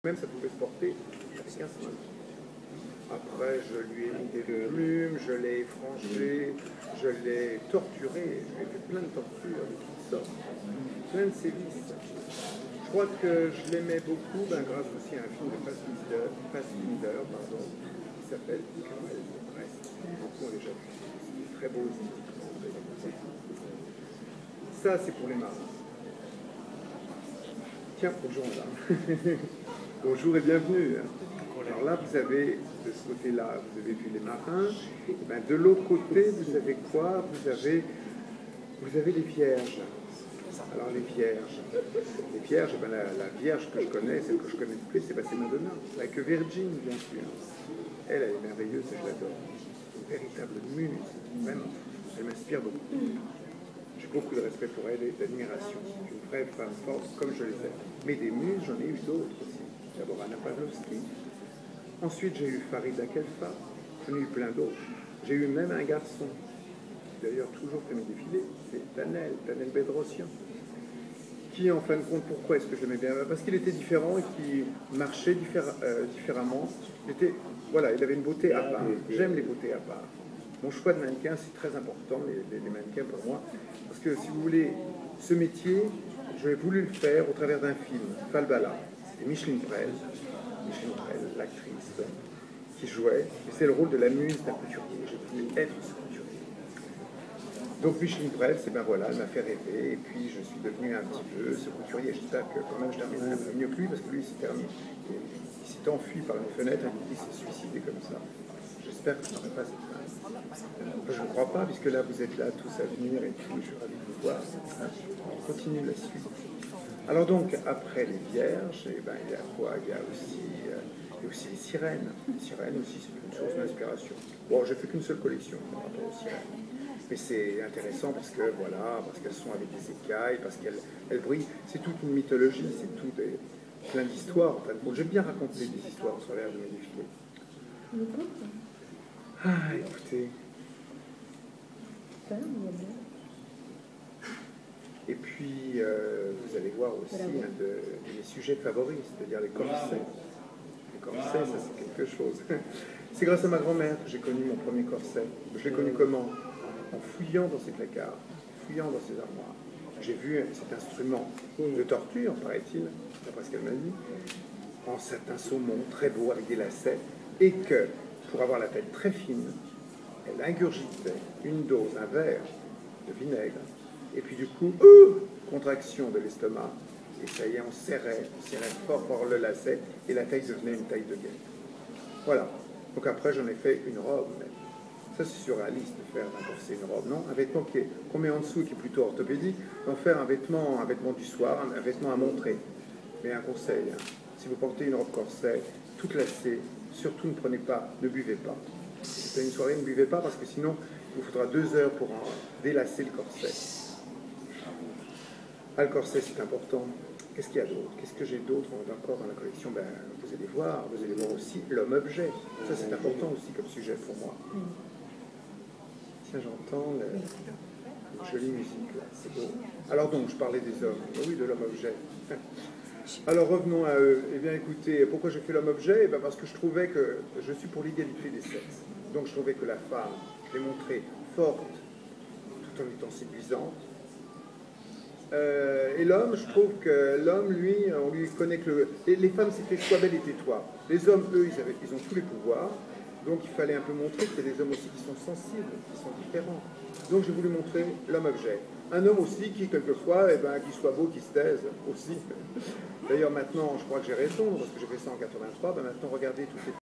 Même ça pouvait se porter avec un seul. Après, je lui ai mis des plumes, je l'ai effranché, je l'ai torturé, je lui ai fait plein de tortures de toutes sortes, plein de sévices. Je crois que je l'aimais beaucoup grâce aussi à un film de Fassbinder, qui s'appelle Querelle de Brest. Beaucoup ont déjà vu. C'est très beau aussi. Ça, c'est pour les marins. Tiens, bonjour madame. Bonjour et bienvenue. Alors là, vous avez, de ce côté-là, vous avez vu les marins. Et ben, de l'autre côté, vous avez quoi? Vous avez les vierges. Alors les vierges, eh ben, la vierge que je connais, celle que je connais le plus, c'est Madonna, avec Virgin, bien sûr. Elle est merveilleuse et je l'adore. Une véritable muse, vraiment. Elle m'inspire beaucoup. J'ai beaucoup de respect pour elle et d'admiration. C'est une vraie femme forte, comme je les aime. Mais des muses, j'en ai eu d'autres aussi. D'abord Anna Pavlovsky. Ensuite, j'ai eu Farida Khelfa. J'en ai eu plein d'autres. J'ai eu même un garçon, qui d'ailleurs toujours fait mes défilés, c'est Danel Bedrosian. Qui, en fin de compte, pourquoi est-ce que je l'aimais bien? Parce qu'il était différent et qu'il marchait différemment. Il avait une beauté à part. J'aime les beautés à part. Mon choix de mannequin, c'est très important, les mannequins pour moi. Parce que, si vous voulez, ce métier, j'avais voulu le faire au travers d'un film, Falbala. C'était Micheline Prel, l'actrice, qui jouait. Et c'est le rôle de la muse d'un couturier. J'ai voulu être ce couturier. Donc Micheline Prel, elle m'a fait rêver, et puis je suis devenu un petit peu ce couturier. J'espère que quand même je terminerai un peu mieux que lui, parce que lui, il s'est enfui par une fenêtre, et il s'est suicidé comme ça. J'espère que je n'aurai pas cette fin. Je ne crois pas, puisque là, vous êtes là tous à venir, et puis je suis ravi de vous voir. On continue la suite. Alors donc, après les vierges, il y a quoi? Il y a aussi les sirènes. Les sirènes aussi, c'est une source d'inspiration. Bon, j'ai fait qu'une seule collection par rapport aux sirènes. Mais c'est intéressant parce qu'elles sont avec des écailles, parce qu'elles brillent. C'est toute une mythologie, c'est plein d'histoires. J'ai bien raconté des histoires au travers de mes défilés. Ah, écoutez. Et puis, vous allez voir aussi un de mes sujets favoris, c'est-à-dire les corsets. Les corsets, ça c'est quelque chose. C'est grâce à ma grand-mère que j'ai connu mon premier corset. Je l'ai connu comment? En fouillant dans ses placards, en fouillant dans ses armoires. J'ai vu cet instrument de torture, paraît-il, d'après ce qu'elle m'a dit, en satin saumon, très beau, avec des lacets, et que, pour avoir la tête très fine, elle ingurgitait une dose, un verre de vinaigre, et puis du coup, contraction de l'estomac, et ça y est, on serrait fort le lacet, et la taille devenait une taille de guêpe. Voilà. Donc après, j'en ai fait une robe, mais ça, c'est surréaliste de faire un corset, une robe, non? Un vêtement qu'on met en dessous, qui est plutôt orthopédique, d'en faire un vêtement du soir, un vêtement à montrer. Mais un conseil, si vous portez une robe corset, toute lacée, surtout ne buvez pas. Si c'est une soirée, ne buvez pas, parce que sinon, il vous faudra 2 heures pour délacer le corset. Ah, le corset, c'est important. Qu'est-ce qu'il y a d'autre? Qu'est-ce que j'ai d'autre encore dans la collection? Vous allez voir aussi l'homme-objet. Ça, c'est important aussi comme sujet pour moi. Tiens, j'entends une jolie musique là, c'est beau. Alors donc, je parlais des hommes, oui, de l'homme-objet. Alors revenons à eux. Eh bien écoutez, pourquoi j'ai fait l'homme-objet? Parce que je trouvais que je suis pour l'égalité des sexes. Donc je trouvais que la femme, je l'ai montrée forte, tout en étant séduisante. Et l'homme, je trouve que l'homme, lui, on lui connaît que les femmes, c'était sois belle et tais-toi. Les hommes, eux, ils ont tous les pouvoirs. Donc il fallait un peu montrer qu'il y a des hommes aussi qui sont sensibles, qui sont différents. Donc j'ai voulu montrer l'homme-objet. Un homme aussi qui, quelquefois, qui soit beau, qui se taise aussi. D'ailleurs maintenant, je crois que j'ai raison, parce que j'ai fait ça en 83, maintenant regardez toutes les